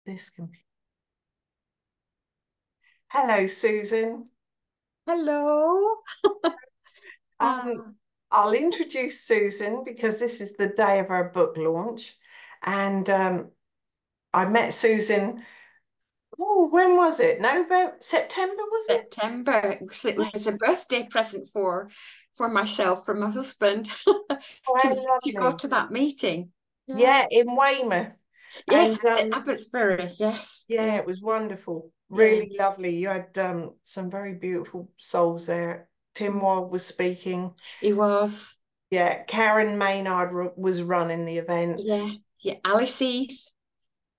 this computer. Hello, Susan. Hello. Um, Ah, I'll introduce Susan because this is the day of her book launch. And I met Susan, oh, when was it? November, September, was it? September. It was a birthday present for myself, for my husband, Oh, how to go lovely. to that meeting. Yeah. Yeah, in Weymouth. And Yes, the Abbotsbury. Yes, yeah, it yes, was wonderful. Really yes. lovely. You had some very beautiful souls there. Tim Mm. Wald was speaking. He was. Yeah, Karen Maynard was running the event. Yeah, yeah. Alice Heath,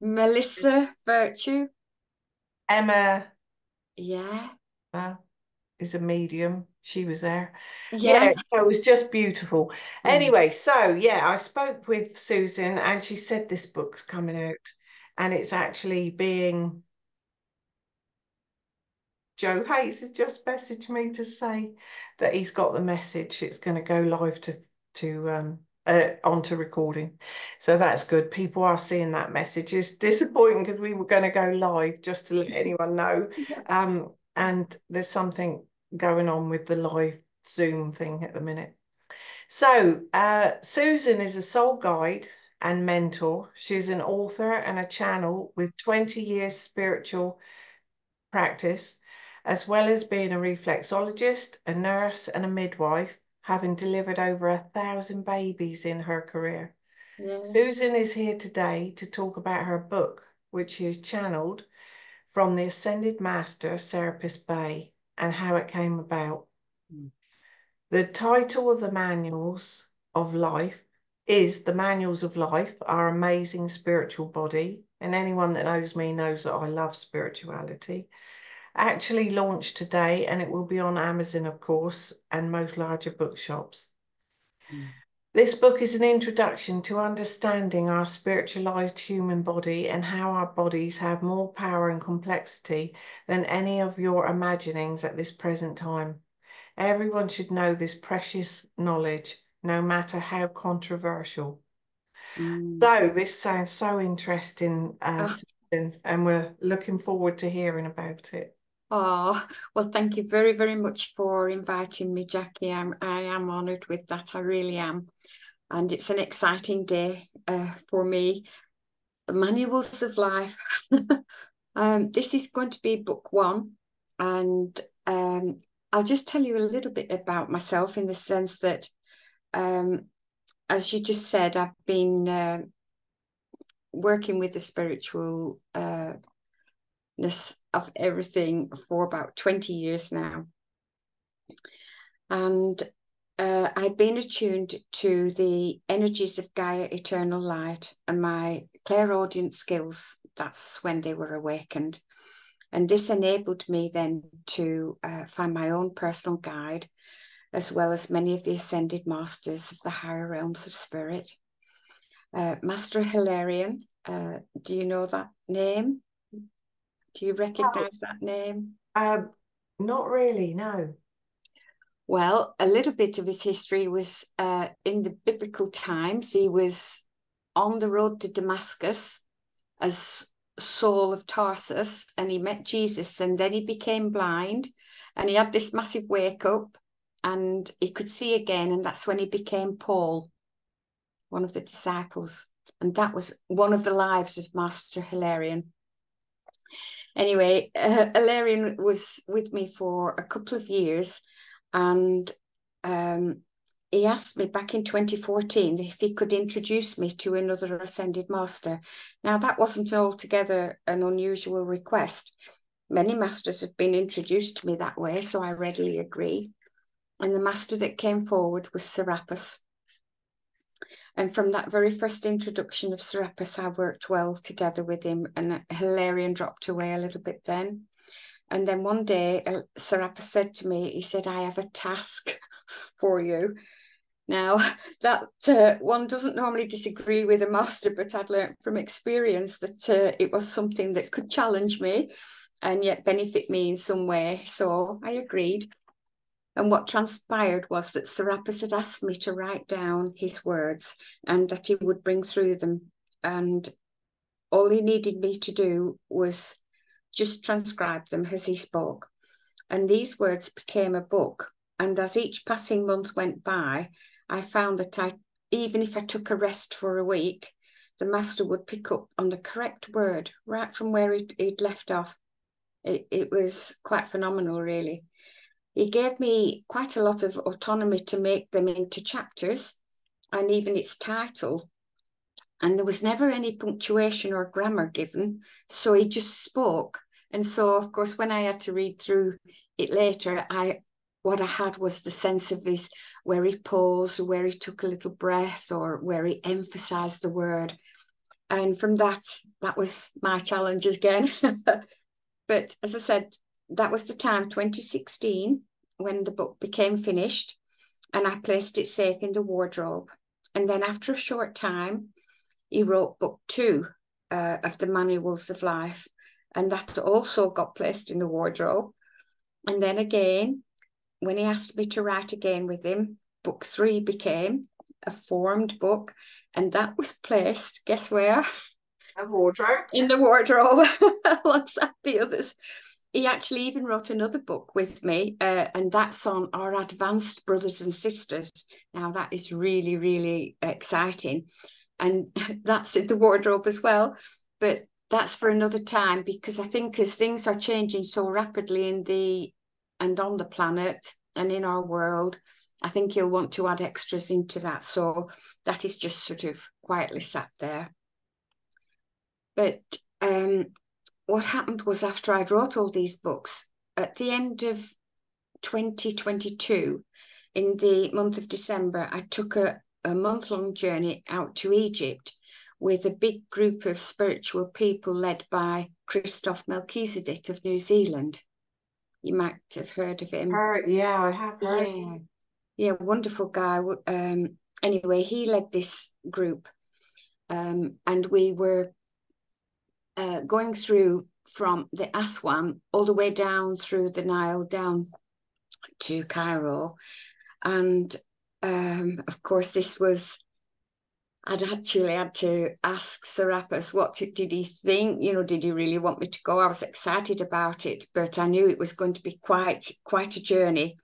Melissa Virtue. Emma Yeah, uh, is a medium. She was there. yeah. Yeah, so it was just beautiful. Mm. Anyway, so yeah, I spoke with Susan and she said this book's coming out and it's actually being Joe Hayes has just messaged me to say that he's got the message. It's going to go live to onto recording. So that's good. People are seeing that message. It's disappointing because we were going to go live just to let anyone know. And there's something going on with the live Zoom thing at the minute. So Susan is a soul guide and mentor. She's an author and a channel with 20 years spiritual practice, as well as being a reflexologist, a nurse, and a midwife, having delivered over 1,000 babies in her career. Yeah. Susan is here today to talk about her book, which she has channeled from the Ascended Master, Serapis Bey, and how it came about. Mm. The title of the manuals of life is The Manuals of Life, Our Amazing Spiritual Body. And anyone that knows me knows that I love spirituality. Actually launched today, and it will be on Amazon, of course, and most larger bookshops. Mm. This book is an introduction to understanding our spiritualized human body and how our bodies have more power and complexity than any of your imaginings at this present time. Everyone should know this precious knowledge, no matter how controversial. Mm. So this sounds so interesting, Oh, Susan, and we're looking forward to hearing about it. oh, well, thank you very, very much for inviting me, Jackie. I am honoured with that. I really am. And it's an exciting day for me. The Manuals of Life. This is going to be book one. And I'll just tell you a little bit about myself in the sense that, um, as you just said, I've been working with the spiritual of everything for about 20 years now. And I'd been attuned to the energies of Gaia Eternal Light and my clairaudient skills. That's when they were awakened. And this enabled me then to find my own personal guide, as well as many of the ascended masters of the higher realms of spirit. Master Hilarion, do you know that name? Do you Oh, recognize that name? not really, no. Well, a little bit of his history was in the biblical times. He was on the road to Damascus as Saul of Tarsus, and he met Jesus, and then he became blind, and he had this massive wake up, and he could see again, and that's when he became Paul, one of the disciples, and that was one of the lives of Master Hilarion. Anyway, Hilarion was with me for a couple of years, and um, he asked me back in 2014 if he could introduce me to another Ascended Master. Now, that wasn't altogether an unusual request. Many masters have been introduced to me that way, so I readily agreed. And the master that came forward was Serapis. And from that very first introduction of Serapis, I worked well together with him, and Hilarion dropped away a little bit then. And then one day, Serapis said to me, he said, I have a task for you. Now, that one doesn't normally disagree with a master, but I'd learned from experience that it was something that could challenge me and yet benefit me in some way. So I agreed. And what transpired was that Serapis had asked me to write down his words and that he would bring through them. And all he needed me to do was just transcribe them as he spoke. And these words became a book. And as each passing month went by, I found that even if I took a rest for a week, the master would pick up on the correct word right from where he'd left off. It was quite phenomenal, really. He gave me quite a lot of autonomy to make them into chapters and even its title. And there was never any punctuation or grammar given. So he just spoke. And so, of course, when I had to read through it later, what I had was the sense of his, where he paused, where he took a little breath, or where he emphasized the word. And from that was my challenge again. But as I said, that was the time, 2016, when the book became finished, and I placed it safe in the wardrobe. And then after a short time, he wrote book 2 of the Manuals of Life, and that also got placed in the wardrobe. And then again, when he asked me to write again with him, book 3 became a formed book, and that was placed, guess where? A wardrobe. In the wardrobe alongside the others. He actually even wrote another book with me, and that's on our advanced brothers and sisters. Now that is really, really exciting. And that's in the wardrobe as well. But that's for another time, because I think as things are changing so rapidly and on the planet and in our world, I think he'll want to add extras into that. So that is just sort of quietly sat there. But what happened was, after I'd wrote all these books, at the end of 2022, in the month of December, I took a month-long journey out to Egypt with a big group of spiritual people led by Christoph Melchizedek of New Zealand. You might have heard of him. Yeah, I have heard. Yeah, wonderful guy. Anyway, he led this group, and we were going through from the Aswan all the way down through the Nile down to Cairo. And of course, I'd actually had to ask Serapis, what did he think? You know, did he really want me to go? I was excited about it, but I knew it was going to be quite a journey.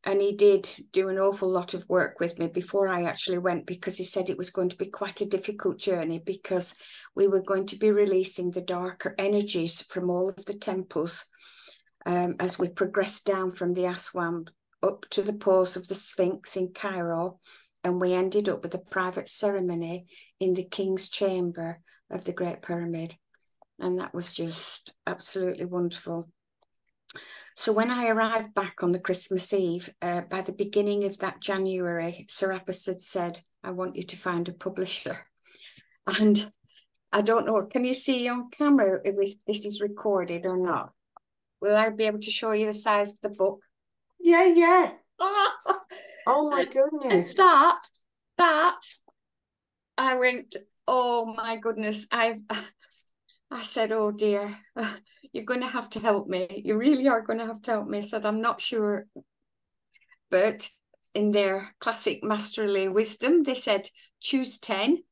And he did do an awful lot of work with me before I actually went, because he said it was going to be quite a difficult journey, because we were going to be releasing the darker energies from all of the temples as we progressed down from the Aswan up to the pause of the Sphinx in Cairo. And we ended up with a private ceremony in the King's Chamber of the Great Pyramid. And that was just absolutely wonderful. So when I arrived back on the Christmas Eve, by the beginning of that January, Serapis had said, I want you to find a publisher. And I don't know, can you see on camera if this is recorded or not? Will I be able to show you the size of the book? Yeah. Oh my goodness. And that, I went, oh my goodness, I said, oh dear, you're going to have to help me. You really are going to have to help me. I said, I'm not sure. But in their classic masterly wisdom, they said, choose 10.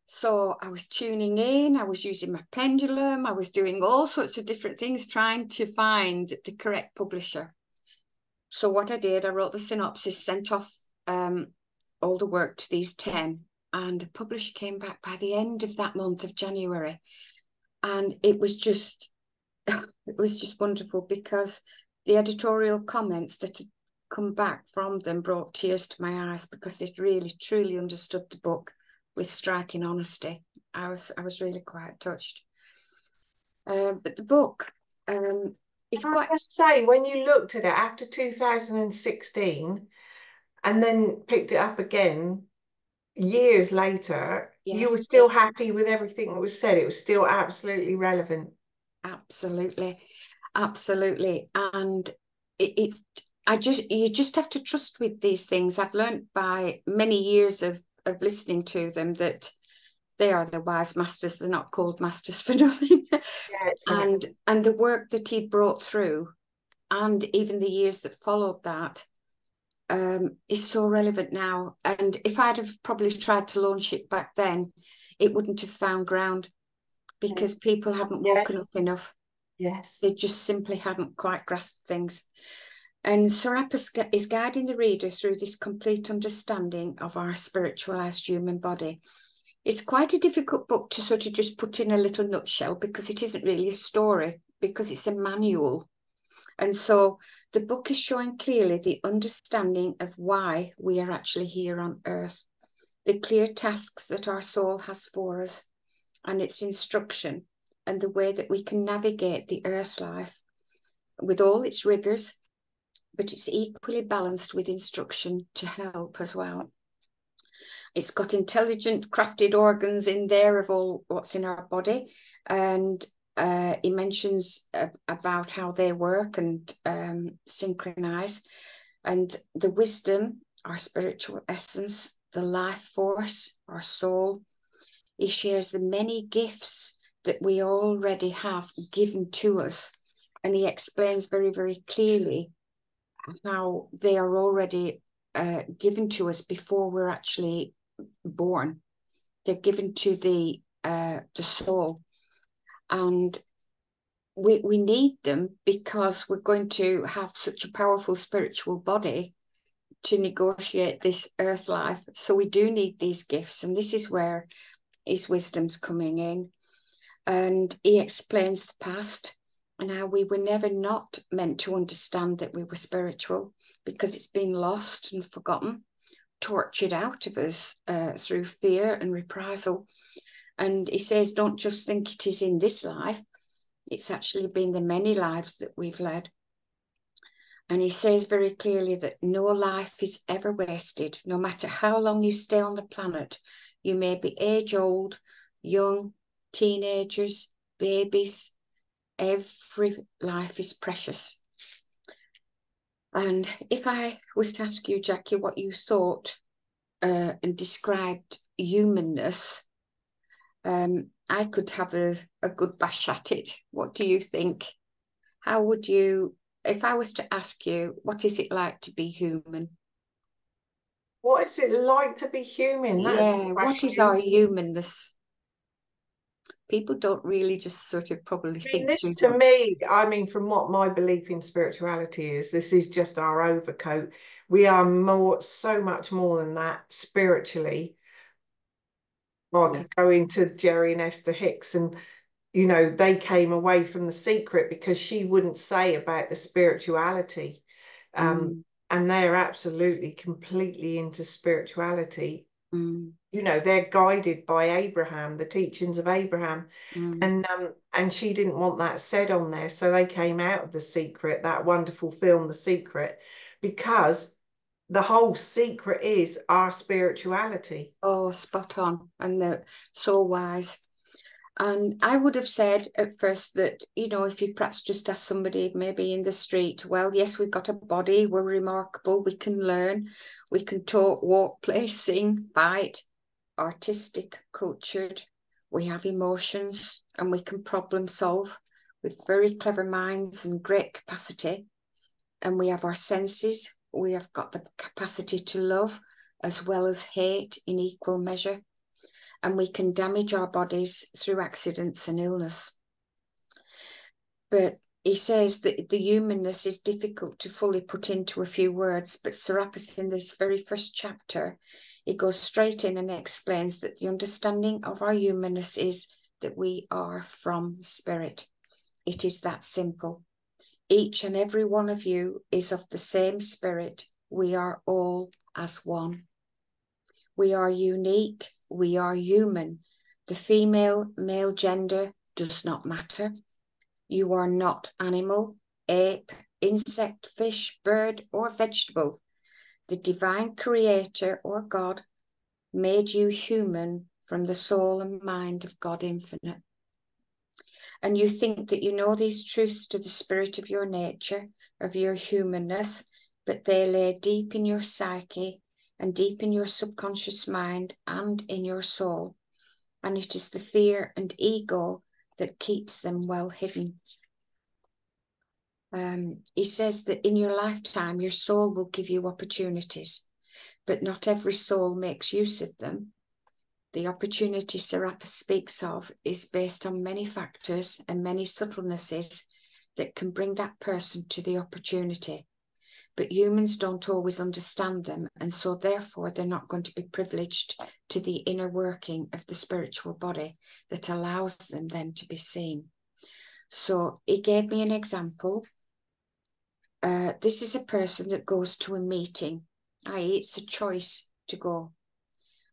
So I was tuning in, I was using my pendulum, I was doing all sorts of different things, trying to find the correct publisher. So what I did, I wrote the synopsis, sent off all the work to these 10, and the publisher came back by the end of that month of January. And it was just wonderful, because the editorial comments that had come back from them brought tears to my eyes, because they'd really, truly understood the book with striking honesty. I was really quite touched. But the book is I quite... must say, when you looked at it after 2016 and then picked it up again years later, you were still happy with everything that was said. It was still absolutely relevant. Absolutely. And you just have to trust with these things. I've learned by many years of listening to them that they are the wise masters. They're not called masters for nothing. And the work that he'd brought through, and even the years that followed that, is so relevant now. And if I'd have probably tried to launch it back then, it wouldn't have found ground. because people hadn't woken up enough. Yes. They just simply hadn't quite grasped things. And Serapis is guiding the reader through this complete understanding of our spiritualized human body. It's quite a difficult book to sort of just put in a little nutshell, because it isn't really a story, because it's a manual. And so the book is showing clearly the understanding of why we are actually here on earth, the clear tasks that our soul has for us, and its instruction, and the way that we can navigate the earth life with all its rigors, but it's equally balanced with instruction to help as well. It's got intelligent, crafted organs in there of all what's in our body. And he mentions about how they work and synchronize. And the wisdom, our spiritual essence, the life force, our soul. He shares the many gifts that we already have given to us. And he explains very, very clearly how they are already given to us before we're actually born. They're given to the soul, and we need them because we're going to have such a powerful spiritual body to negotiate this earth life. So we do need these gifts, and this is where his wisdom's coming in. And he explains the past and how we were never not meant to understand that we were spiritual, because it's been lost and forgotten, tortured out of us through fear and reprisal. And he says, don't just think it is in this life. It's actually been the many lives that we've led. And he says very clearly that no life is ever wasted. No matter how long you stay on the planet, you may be age old, young, teenagers, babies. Every life is precious. And if I was to ask you, Jackie, what you thought and described humanness, I could have a good bash at it. What do you think? How would you, if I was to ask you, what is it like to be human? What is it like to be human? That's a Yeah, what is question. our humanness? People don't really just sort of probably I mean, think this too to much. me, I mean, from what my belief in spirituality is, this is just our overcoat. We are more, so much more than that spiritually. I Yeah. could go into Jerry and Esther Hicks, and they came away from The Secret because she wouldn't say about the spirituality. Mm, And they're absolutely completely into spirituality. mm, They're guided by Abraham, the teachings of Abraham. mm. And she didn't want that said on there. So they came out of The Secret, that wonderful film, The Secret, because the whole secret is our spirituality. Oh, spot on. And they're so wise. And I would have said at first that, if you perhaps just ask somebody maybe in the street, well, yes, we've got a body, we're remarkable, we can learn, we can talk, walk, play, sing, fight, artistic, cultured, we have emotions, and we can problem solve with very clever minds and great capacity. And we have our senses, we have got the capacity to love as well as hate in equal measure. And we can damage our bodies through accidents and illness. But he says that the humanness is difficult to fully put into a few words, but Serapis, in this very first chapter, he goes straight in and explains that the understanding of our humanness is that we are from spirit. It is that simple. Each and every one of you is of the same spirit. We are all as one. We are unique. We are human. The female, male gender does not matter. You are not animal, ape, insect, fish, bird, or vegetable. The divine creator or God made you human from the soul and mind of God infinite. And you think that you know these truths to the spirit of your nature, of your humanness, but they lay deep in your psyche and deep in your subconscious mind and in your soul. And it is the fear and ego that keeps them well hidden. He says that in your lifetime, your soul will give you opportunities, but not every soul makes use of them. The opportunity Serapis speaks of is based on many factors and many subtlenesses that can bring that person to the opportunity. But humans don't always understand them, and so therefore they're not going to be privileged to the inner working of the spiritual body that allows them then to be seen. So he gave me an example. This is a person that goes to a meeting, i.e. it's a choice to go.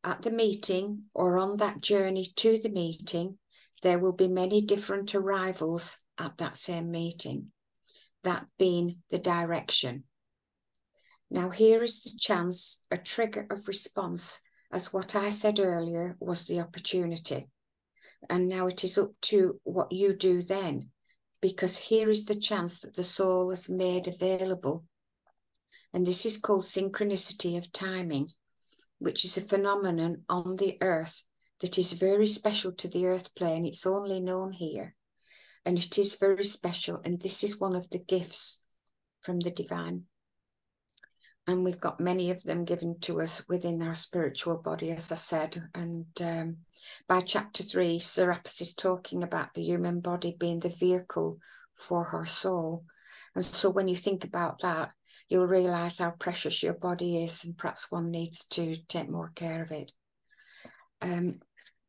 At the meeting or on that journey to the meeting, there will be many different arrivals at that same meeting, that being the direction. Now here is the chance, a trigger of response, as what I said earlier was the opportunity. And now it is up to what you do then, because here is the chance that the soul has made available. And this is called synchronicity of timing, which is a phenomenon on the earth that is very special to the earth plane. It's only known here. And it is very special. And this is one of the gifts from the divine. And we've got many of them given to us within our spiritual body, as I said. And by chapter 3, Serapis is talking about the human body being the vehicle for her soul. And so when you think about that, you'll realise how precious your body is, and perhaps one needs to take more care of it.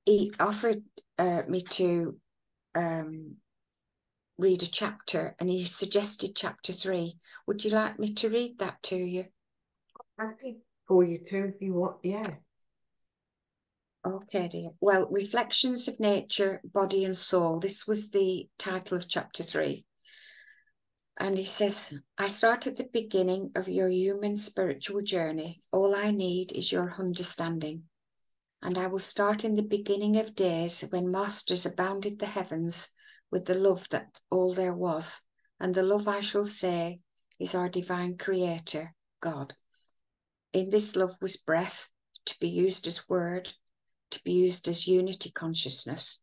He offered me to read a chapter, and he suggested chapter 3. Would you like me to read that to you? Happy for you too, if you want, yeah. Okay, dear. Well, Reflections of Nature, Body and Soul. This was the title of chapter 3. And he says, I start at the beginning of your human spiritual journey. All I need is your understanding. And I will start in the beginning of days when masters abounded the heavens with the love that all there was. And the love, I shall say, is our divine creator, God. In this love was breath, to be used as word, to be used as unity consciousness,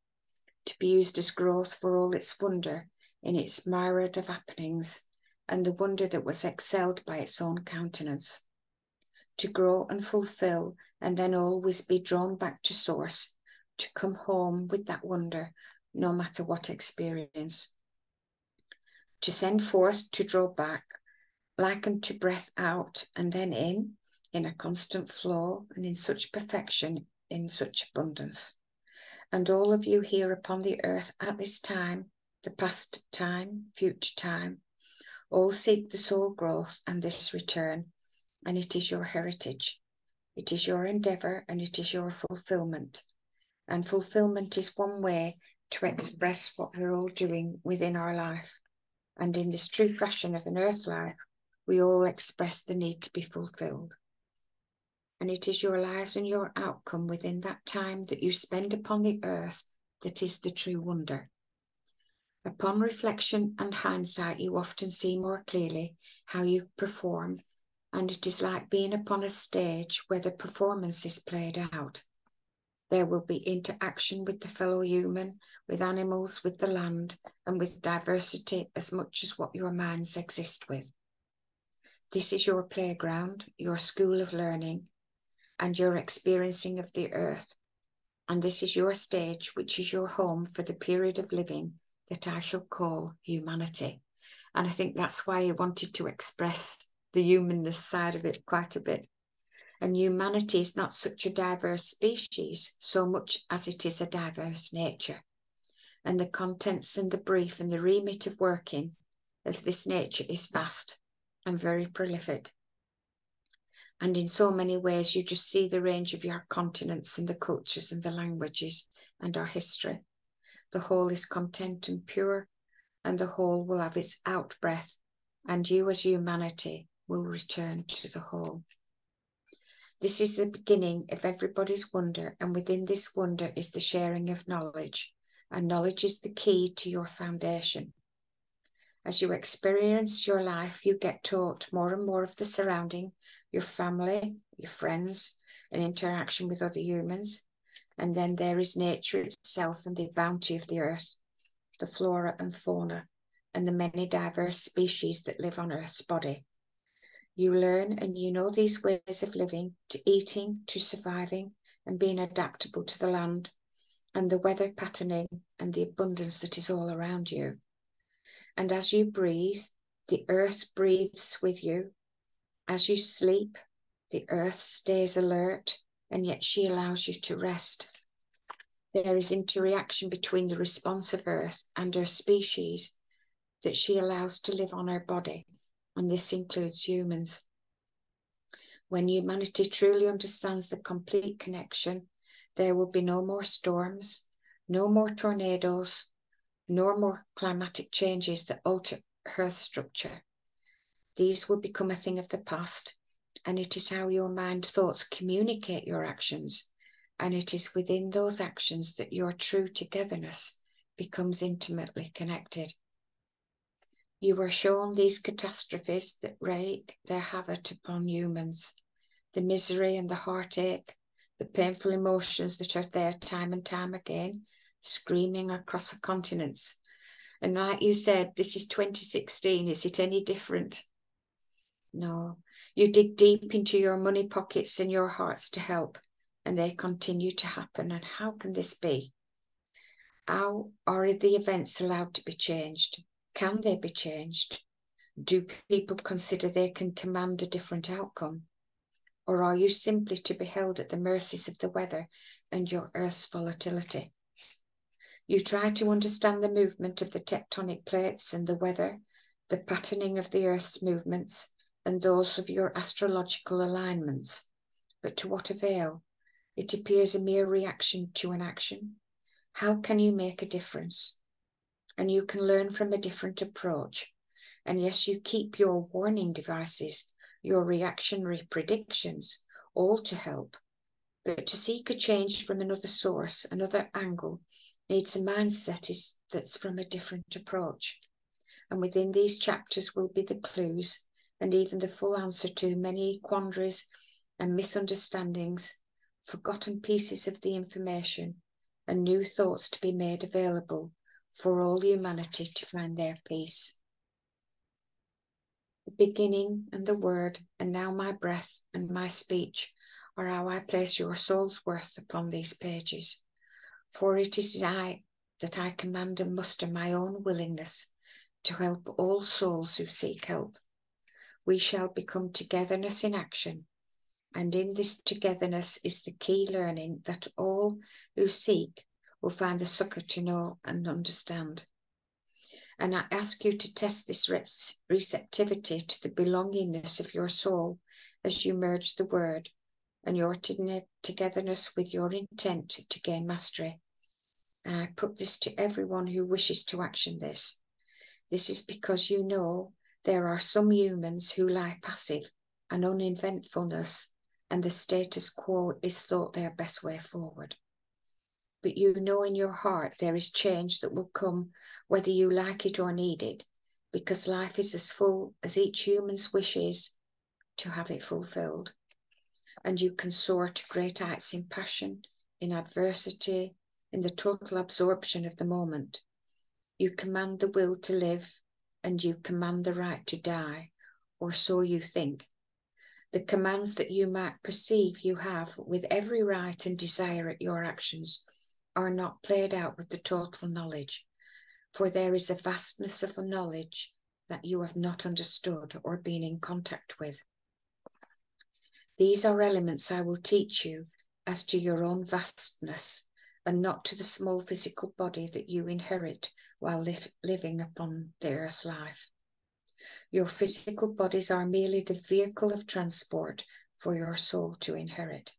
to be used as growth for all its wonder in its myriad of happenings, and the wonder that was excelled by its own countenance. To grow and fulfill, and then always be drawn back to source, to come home with that wonder, no matter what experience. To send forth, to draw back, like unto breath out and then in a constant flow, and in such perfection, in such abundance. And all of you here upon the earth at this time, the past time, future time, all seek the soul growth and this return, and it is your heritage. It is your endeavour, and it is your fulfilment. And fulfilment is one way to express what we're all doing within our life. And in this true fashion of an earth life, we all express the need to be fulfilled. And it is your lives and your outcome within that time that you spend upon the earth that is the true wonder. Upon reflection and hindsight, you often see more clearly how you perform, and it is like being upon a stage where the performance is played out. There will be interaction with the fellow human, with animals, with the land, and with diversity as much as what your minds exist with. This is your playground, your school of learning, and your experiencing of the earth. And this is your stage, which is your home for the period of living that I shall call humanity. And I think that's why I wanted to express the humanness side of it quite a bit. And humanity is not such a diverse species so much as it is a diverse nature. And the contents and the brief and the remit of working of this nature is vast and very prolific. And in so many ways, you just see the range of your continents and the cultures and the languages and our history. The whole is content and pure, and the whole will have its out-breath, and you as humanity will return to the whole. This is the beginning of everybody's wonder, and within this wonder is the sharing of knowledge, and knowledge is the key to your foundation. As you experience your life, you get taught more and more of the surrounding, your family, your friends, and interaction with other humans. And then there is nature itself and the bounty of the earth, the flora and fauna, and the many diverse species that live on Earth's body. You learn and you know these ways of living, to eating, to surviving, and being adaptable to the land and the weather patterning and the abundance that is all around you. And as you breathe, the earth breathes with you. As you sleep, the earth stays alert, and yet she allows you to rest. There is interaction between the response of earth and her species that she allows to live on her body, and this includes humans. When humanity truly understands the complete connection, there will be no more storms, no more tornadoes, nor more climatic changes that alter Earth's structure. These will become a thing of the past, and it is how your mind thoughts communicate your actions, and it is within those actions that your true togetherness becomes intimately connected. You are shown these catastrophes that wreak their havoc upon humans, the misery and the heartache, the painful emotions that are there time and time again, screaming across the continents. And like you said, this is 2016. Is it any different? No. You dig deep into your money pockets and your hearts to help, and they continue to happen. And how can this be? How are the events allowed to be changed? Can they be changed? Do people consider they can command a different outcome? Or are you simply to be held at the mercies of the weather and your Earth's volatility? You try to understand the movement of the tectonic plates and the weather, the patterning of the Earth's movements, and those of your astrological alignments. But to what avail? It appears a mere reaction to an action. How can you make a difference? And you can learn from a different approach. And yes, you keep your warning devices, your reactionary predictions, all to help. But to seek a change from another source, another angle, needs a mindset that's from a different approach. And within these chapters will be the clues and even the full answer to many quandaries and misunderstandings, forgotten pieces of the information, and new thoughts to be made available for all humanity to find their peace. The beginning and the word, and now my breath and my speech, are how I place your soul's worth upon these pages. For it is I that I command and muster my own willingness to help all souls who seek help. We shall become togetherness in action, and in this togetherness is the key learning that all who seek will find the succor to know and understand. And I ask you to test this receptivity to the belongingness of your soul as you merge the word and your togetherness with your intent to gain mastery. And I put this to everyone who wishes to action this. This is because you know there are some humans who lie passive and uneventfulness, and the status quo is thought their best way forward. But you know in your heart there is change that will come whether you like it or need it, because life is as full as each human's wish is to have it fulfilled. And you can soar to great heights in passion, in adversity, in the total absorption of the moment. You command the will to live, and you command the right to die, or so you think. The commands that you might perceive you have with every right and desire at your actions are not played out with the total knowledge, for there is a vastness of knowledge that you have not understood or been in contact with. These are elements I will teach you as to your own vastness, and not to the small physical body that you inherit while living upon the earth life. Your physical bodies are merely the vehicle of transport for your soul to inherit,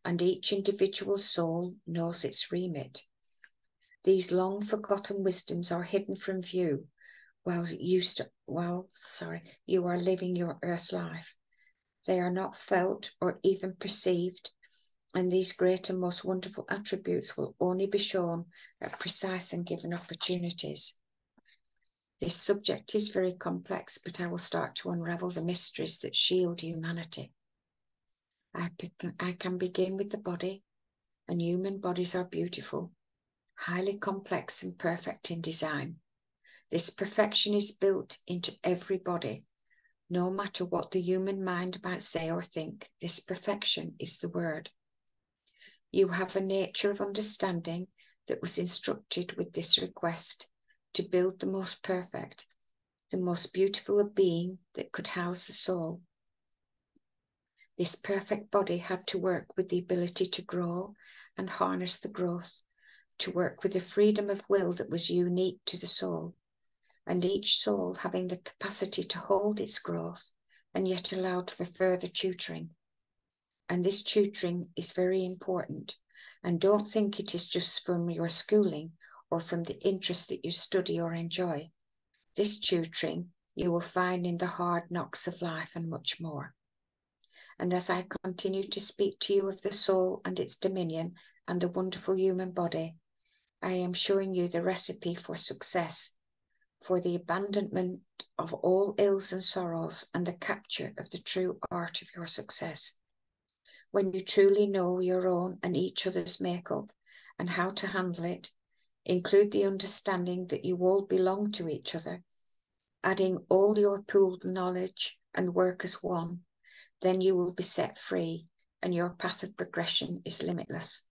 and each individual soul knows its remit. These long forgotten wisdoms are hidden from view while you are living your earth life. They are not felt or even perceived, and these great and most wonderful attributes will only be shown at precise and given opportunities. This subject is very complex, but I will start to unravel the mysteries that shield humanity. I can begin with the body, and human bodies are beautiful, highly complex and perfect in design. This perfection is built into every body. No matter what the human mind might say or think, this perfection is the word. You have a nature of understanding that was instructed with this request to build the most perfect, the most beautiful being that could house the soul. This perfect body had to work with the ability to grow and harness the growth, to work with the freedom of will that was unique to the soul, and each soul having the capacity to hold its growth and yet allowed for further tutoring. And this tutoring is very important. And don't think it is just from your schooling or from the interest that you study or enjoy. This tutoring you will find in the hard knocks of life and much more. And as I continue to speak to you of the soul and its dominion and the wonderful human body, I am showing you the recipe for success, for the abandonment of all ills and sorrows and the capture of the true art of your success. When you truly know your own and each other's makeup and how to handle it, include the understanding that you all belong to each other, adding all your pooled knowledge and work as one, then you will be set free and your path of progression is limitless.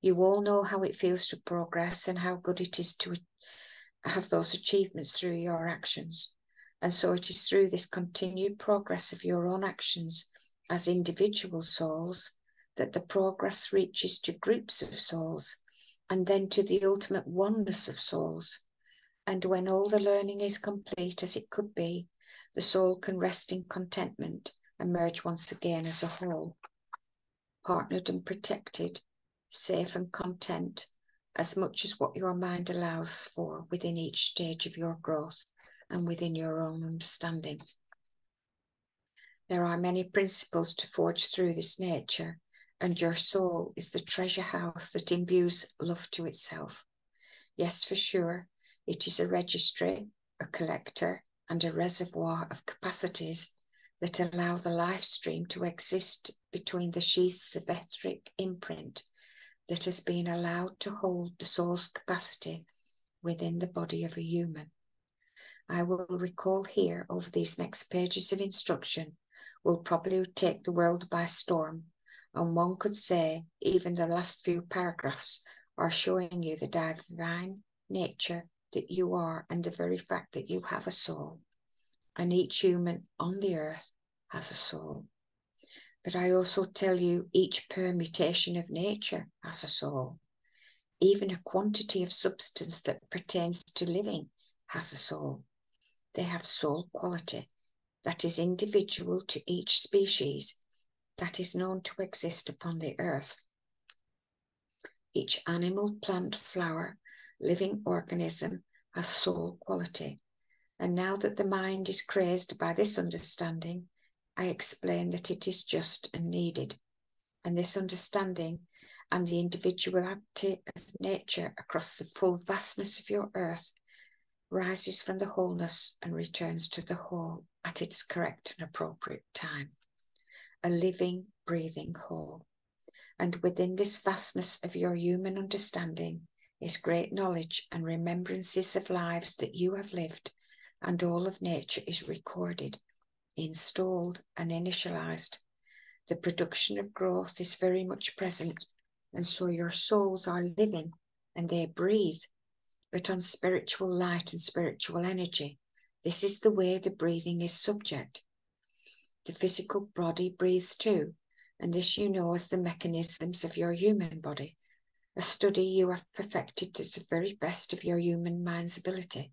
You all know how it feels to progress and how good it is to have those achievements through your actions. And so it is through this continued progress of your own actions as individual souls that the progress reaches to groups of souls and then to the ultimate oneness of souls. And when all the learning is complete as it could be, the soul can rest in contentment and merge once again as a whole, partnered and protected, safe and content, as much as what your mind allows for within each stage of your growth and within your own understanding. There are many principles to forge through this nature, and your soul is the treasure house that imbues love to itself. Yes, for sure, it is a registry, a collector, and a reservoir of capacities that allow the life stream to exist between the sheaths of etheric imprint that has been allowed to hold the soul's capacity within the body of a human. I will recall here over these next pages of instruction will probably take the world by storm, and one could say even the last few paragraphs are showing you the divine nature that you are and the very fact that you have a soul, and each human on the earth has a soul. But I also tell you each permutation of nature has a soul. Even a quantity of substance that pertains to living has a soul. They have soul quality that is individual to each species that is known to exist upon the earth. Each animal, plant, flower, living organism has soul quality. And now that the mind is crazed by this understanding, I explain that it is just and needed. And this understanding and the individuality of nature across the full vastness of your earth rises from the wholeness and returns to the whole at its correct and appropriate time. A living, breathing whole. And within this vastness of your human understanding is great knowledge and remembrances of lives that you have lived, and all of nature is recorded, installed and initialized. The production of growth is very much present, and so your souls are living and they breathe, but on spiritual light and spiritual energy. This is the way the breathing is subject. The physical body breathes too, and this you know as the mechanisms of your human body, a study you have perfected to the very best of your human mind's ability.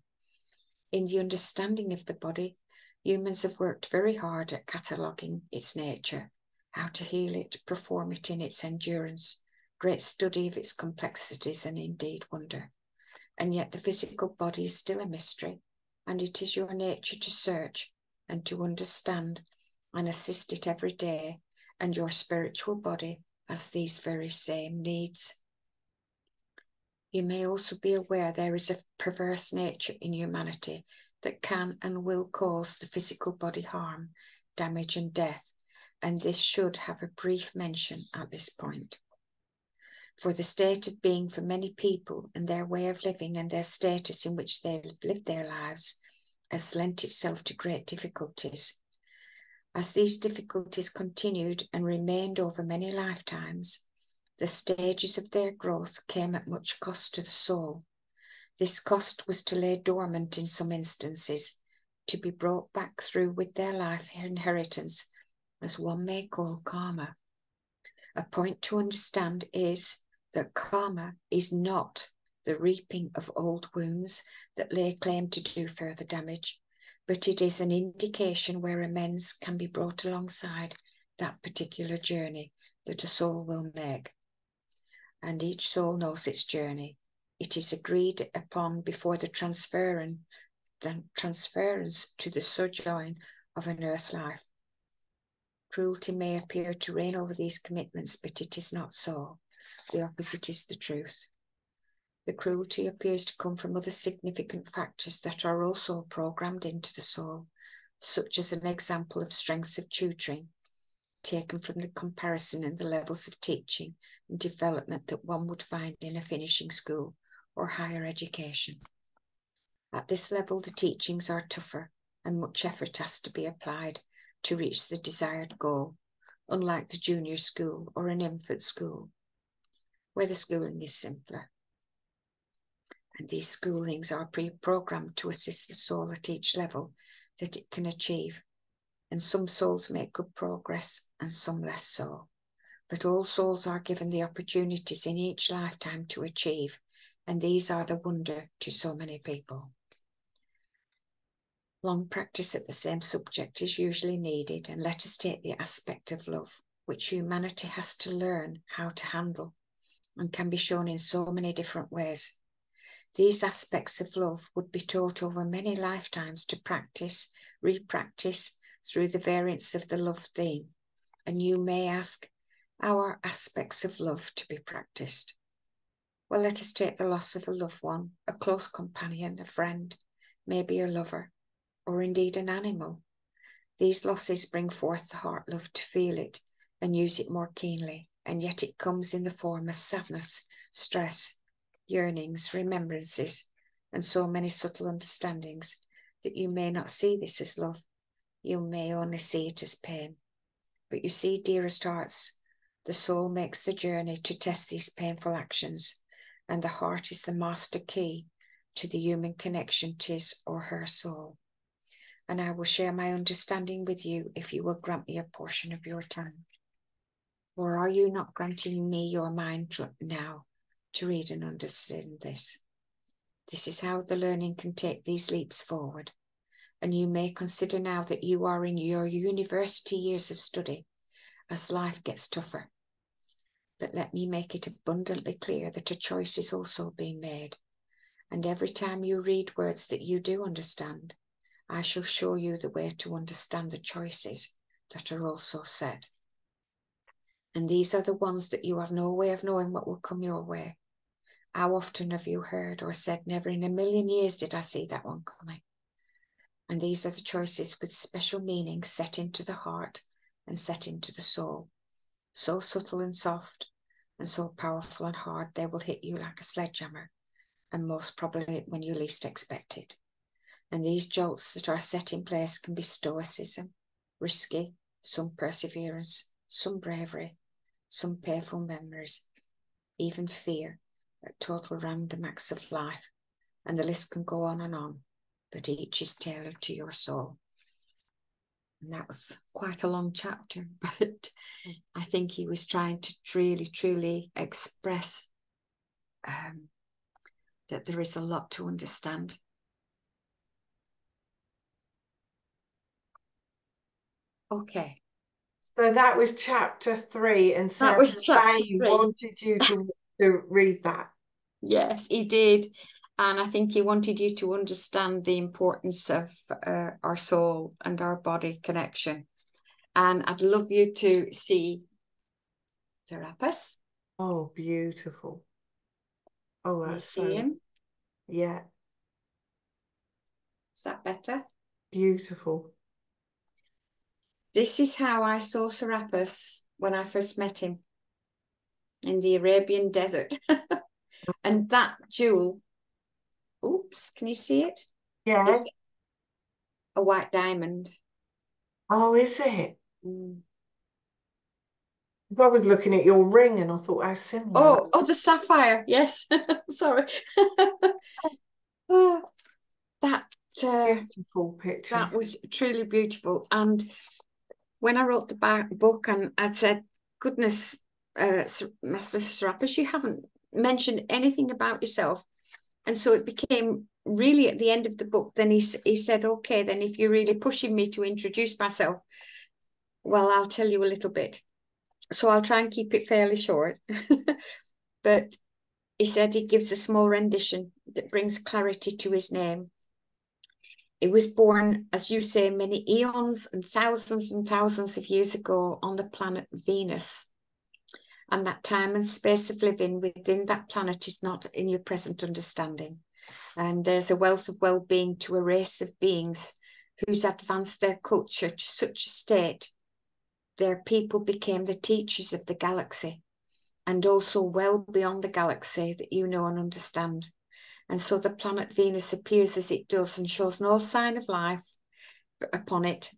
In the understanding of the body, humans have worked very hard at cataloguing its nature, how to heal it, perform it in its endurance, great study of its complexities and indeed wonder. And yet the physical body is still a mystery, and it is your nature to search and to understand and assist it every day, and your spiritual body has these very same needs. You may also be aware there is a perverse nature in humanity that can and will cause the physical body harm, damage and death, and this should have a brief mention at this point. For the state of being for many people and their way of living and their status in which they live their lives has lent itself to great difficulties. As these difficulties continued and remained over many lifetimes, The stages of their growth came at much cost to the soul. This cost was to lay dormant in some instances, to be brought back through with their life inheritance, as one may call karma. A point to understand is that karma is not the reaping of old wounds that lay claim to do further damage, but it is an indication where amends can be brought alongside that particular journey that a soul will make. And each soul knows its journey. It is agreed upon before the transference to the sojourn of an earth life. Cruelty may appear to reign over these commitments, but it is not so. The opposite is the truth. The cruelty appears to come from other significant factors that are also programmed into the soul, such as an example of strengths of tutoring, taken from the comparison in the levels of teaching and development that one would find in a finishing school or higher education. At this level, the teachings are tougher and much effort has to be applied to reach the desired goal, unlike the junior school or an infant school, where the schooling is simpler. And these schoolings are pre-programmed to assist the soul at each level that it can achieve. And some souls make good progress and some less so. But all souls are given the opportunities in each lifetime to achieve, and these are the wonder to so many people. Long practice at the same subject is usually needed, and let us take the aspect of love, which humanity has to learn how to handle and can be shown in so many different ways. These aspects of love would be taught over many lifetimes to practice, re-practice through the variants of the love theme. And you may ask, how are aspects of love to be practiced? Well, let us take the loss of a loved one, a close companion, a friend, maybe a lover, or indeed an animal. These losses bring forth the heart love to feel it and use it more keenly, and yet it comes in the form of sadness, stress, yearnings, remembrances, and so many subtle understandings that you may not see this as love. You may only see it as pain. But you see, dearest hearts, the soul makes the journey to test these painful actions, and the heart is the master key to the human connection to his or her soul. And I will share my understanding with you if you will grant me a portion of your time. Or are you not granting me your mind now to read and understand this? This is how the learning can take these leaps forward. And you may consider now that you are in your university years of study as life gets tougher. But let me make it abundantly clear that a choice is also being made. And every time you read words that you do understand, I shall show you the way to understand the choices that are also set. And these are the ones that you have no way of knowing what will come your way. How often have you heard or said, never in a million years did I see that one coming? And these are the choices with special meaning set into the heart and set into the soul. So subtle and soft and so powerful and hard, they will hit you like a sledgehammer, and most probably when you least expect it. And these jolts that are set in place can be stoicism, risky, some perseverance, some bravery, some painful memories, even fear at total random acts of life. And the list can go on, but each is tailored to your soul. And that was quite a long chapter, but I think he was trying to really, truly express that there is a lot to understand. Okay. So that was chapter 3, and That Sarah was chapter May 3. wanted you to read that. Yes, he did. And I think he wanted you to understand the importance of our soul and our body connection. And I'd love you to see Serapis. Oh, beautiful. Oh, You that's see so, him? yeah, Is that better? beautiful. This is how I saw Serapis when I first met him in the Arabian desert. And that jewel, oops, can you see it? Yeah. Is a white diamond. Oh, is it? Mm. I was looking at your ring and I thought how similar that. Oh, the sapphire. Yes. Sorry. Oh, that Beautiful picture. that was truly beautiful. And when I wrote the book, and I said, "Goodness, Master Serapis, you haven't mentioned anything about yourself." And so it became really at the end of the book. Then he said, "Okay, then if you're really pushing me to introduce myself, well, I'll tell you a little bit." So I'll try and keep it fairly short. But he said he gives a small rendition that brings clarity to his name. He was born, as you say, many eons and thousands of years ago on the planet Venus. And that time and space of living within that planet is not in your present understanding. And there's a wealth of well-being to a race of beings who's advanced their culture to such a state their people became the teachers of the galaxy, and also well beyond the galaxy that you know and understand. And so the planet Venus appears as it does and shows no sign of life upon it,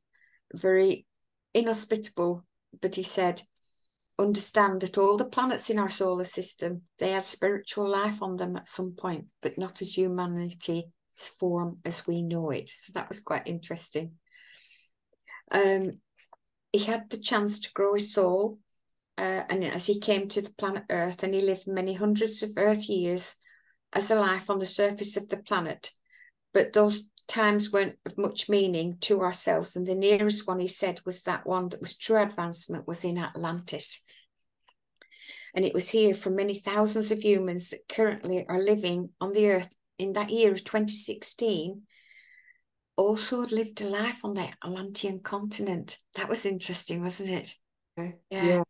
very inhospitable. But he said, understand that all the planets in our solar system, they had spiritual life on them at some point, but not as humanity's form as we know it. So that was quite interesting. He had the chance to grow his soul, and as he came to the planet Earth, and he lived many hundreds of Earth years as a life on the surface of the planet. But those times weren't of much meaning to ourselves. And the nearest one he said was that one that was true advancement was in Atlantis. And it was here for many thousands of humans that currently are living on the Earth in that year of 2016 also had lived a life on the Atlantean continent. That was interesting, wasn't it? Okay. Yeah. Yeah.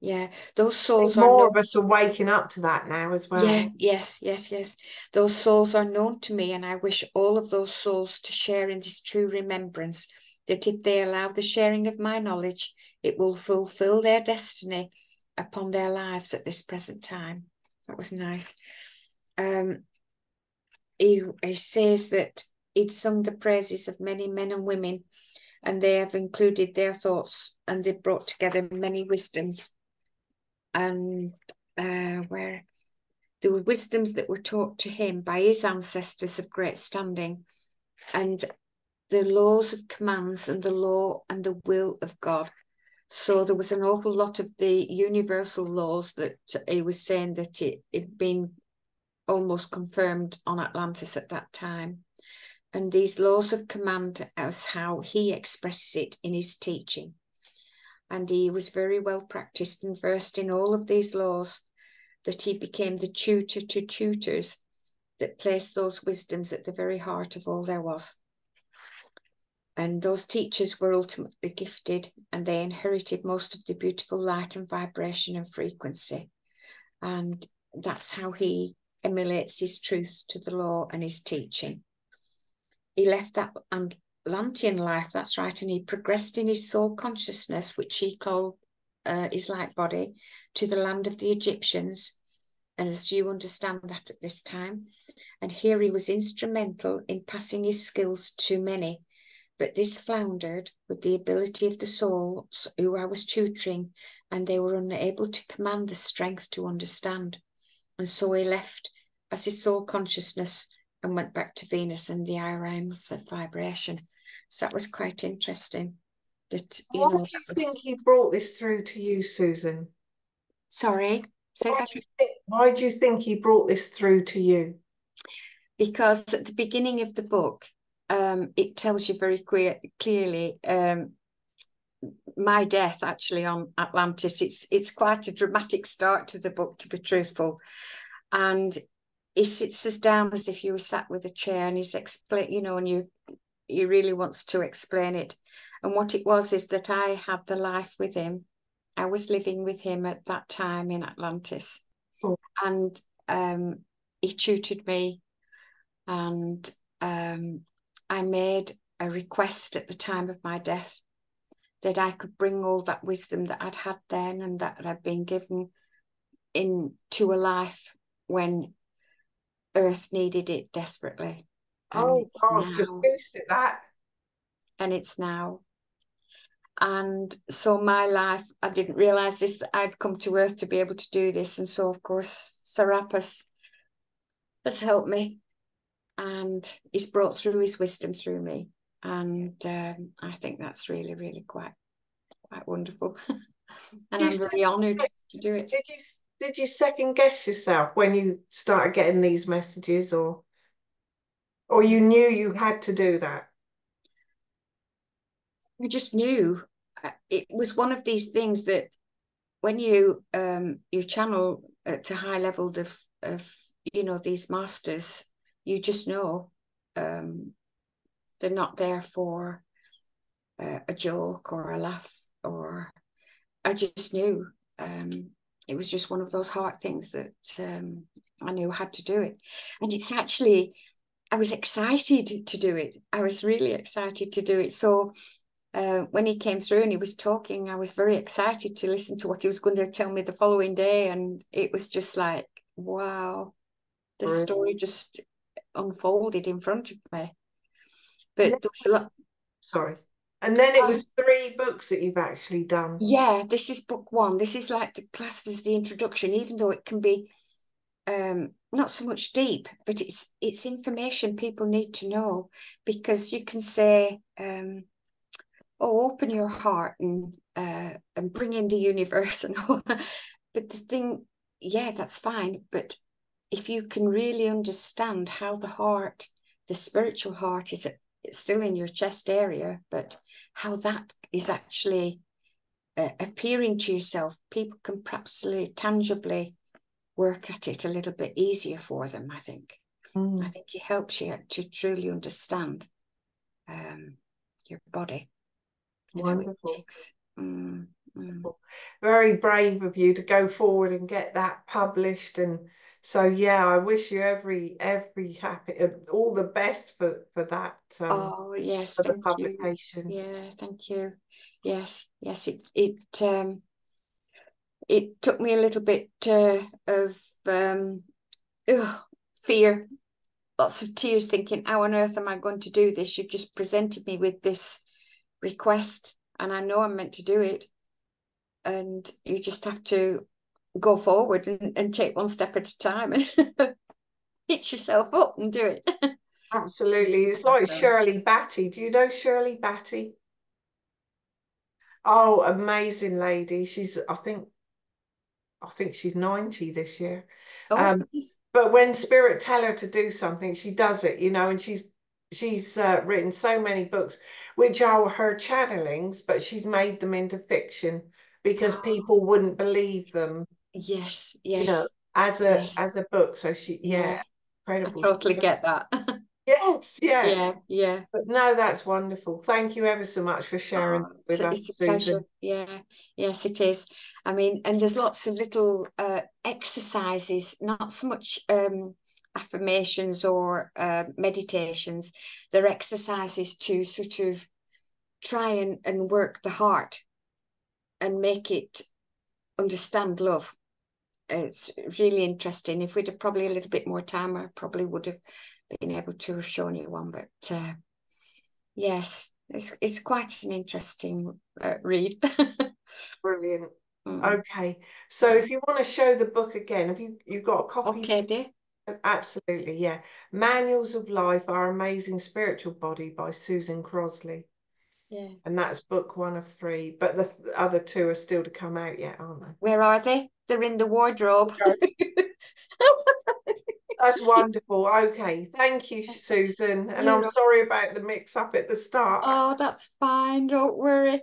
Yeah. Those souls are More known. of us are waking up to that now as Yeah, well. yes. Those souls are known to me, and I wish all of those souls to share in this true remembrance, that if they allow the sharing of my knowledge, it will fulfill their destiny upon their lives at this present time. That was nice. He says that he'd sung the praises of many men and women, and they have included their thoughts, and they brought together many wisdoms. And where there were wisdoms that were taught to him by his ancestors of great standing, and the laws of commands and the law and the will of God. So there was an awful lot of the universal laws that he was saying that it had been almost confirmed on Atlantis at that time. And these laws of command as how he expresses it in his teaching. And he was very well practiced and versed in all of these laws, that he became the tutor to tutors that placed those wisdoms at the very heart of all there was. And those teachers were ultimately gifted, and they inherited most of the beautiful light and vibration and frequency. And that's how he emulates his truths to the law and his teaching. He left that Atlantean life, that's right, and he progressed in his soul consciousness, which he called his light body, to the land of the Egyptians, and as you understand that at this time. And here he was instrumental in passing his skills to many, but this floundered with the ability of the souls who I was tutoring, and they were unable to command the strength to understand. And so he left as his soul consciousness and went back to Venus and the higher realms of vibration. So that was quite interesting. That, Why do you think he brought this through to you, Susan? Sorry, say that. Why do you think he brought this through to you? Because at the beginning of the book, it tells you very clearly my death actually on Atlantis. It's quite a dramatic start to the book, to be truthful. And he sits us down as if you were sat with a chair, and he's explain, and he really wants to explain it. And what it was is that I had the life with him. I was living with him at that time in Atlantis. Oh. And he tutored me, and I made a request at the time of my death that I could bring all that wisdom that I'd had then and that I'd been given into a life when Earth needed it desperately. And Oh, it's God, just now. boosted that. And it's now. And so my life, I didn't realize this, that I'd come to Earth to be able to do this. And so, of course, Serapis has helped me, and he's brought through his wisdom through me. And I think that's really, really quite wonderful. And I'm very honoured to do it. Did you second guess yourself when you started getting these messages, or you knew you had to do that? I just knew. It was one of these things that when you channel to high level of these masters, you just know they're not there for a joke or a laugh, or I just knew. It was just one of those hard things that I knew I had to do it. And it's actually, I was excited to do it. I was really excited to do it. So when he came through and he was talking, I was very excited to listen to what he was going to tell me the following day. And it was just like, wow, the story just unfolded in front of me. But there was a lot. Sorry. And then it was 3 books that you've actually done. Yeah, this is book 1. This is like the class, there's the introduction, even though it can be not so much deep, but it's information people need to know, because you can say, open your heart and bring in the universe and all. But the thing, yeah, that's fine. But if you can really understand how the heart, the spiritual heart, is still in your chest area, but how that is actually appearing to yourself, people can perhaps tangibly work at it a little bit easier for them, I think. I think it helps you to truly understand your body. Wonderful. Very brave of you to go forward and get that published. And so, yeah, I wish you every happy, all the best for that. Oh yes, for the thank publication. you. Yeah, thank you. Yes, it took me a little bit of fear, lots of tears, thinking, how on earth am I going to do this? You've just presented me with this request, and I know I'm meant to do it. And you just have to go forward and take one step at a time and hit yourself up and do it. Absolutely. It's like Shirley Batty. Do you know Shirley Batty? Oh, amazing lady. I think she's 90 this year. But when spirit tell her to do something, she does it, and she's written so many books which are her channelings, but she's made them into fiction because people wouldn't believe them. Yes, as a book. So incredible. I totally get that. Yes, yeah. But no, that's wonderful. Thank you ever so much for sharing with us, it's a Susan. pleasure. Yeah, yes, it is. I mean, and there's lots of little exercises, not so much affirmations or meditations. They're exercises to sort of try and work the heart and make it understand love. It's really interesting. If we'd have probably a little bit more time, I probably would have been able to have shown you one. But yes, it's quite an interesting read. Brilliant. Okay, so if you want to show the book again, have you got a copy? Okay, dear. Absolutely, yeah. Manuals of Life, Our Amazing Spiritual Body by Susan Crosley. Yeah. And that's book 1 of 3, but the other 2 are still to come out yet, aren't they? Where are they? They're in the wardrobe. That's wonderful. Okay, thank you, Susan. And I'm sorry about the mix-up at the start. Oh, that's fine. Don't worry.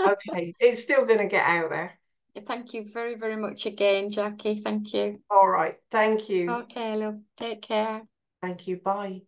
Okay, it's still going to get out there. Thank you very, very much again, Jackie. Thank you. All right. Thank you. Okay, love. Take care. Thank you. Bye.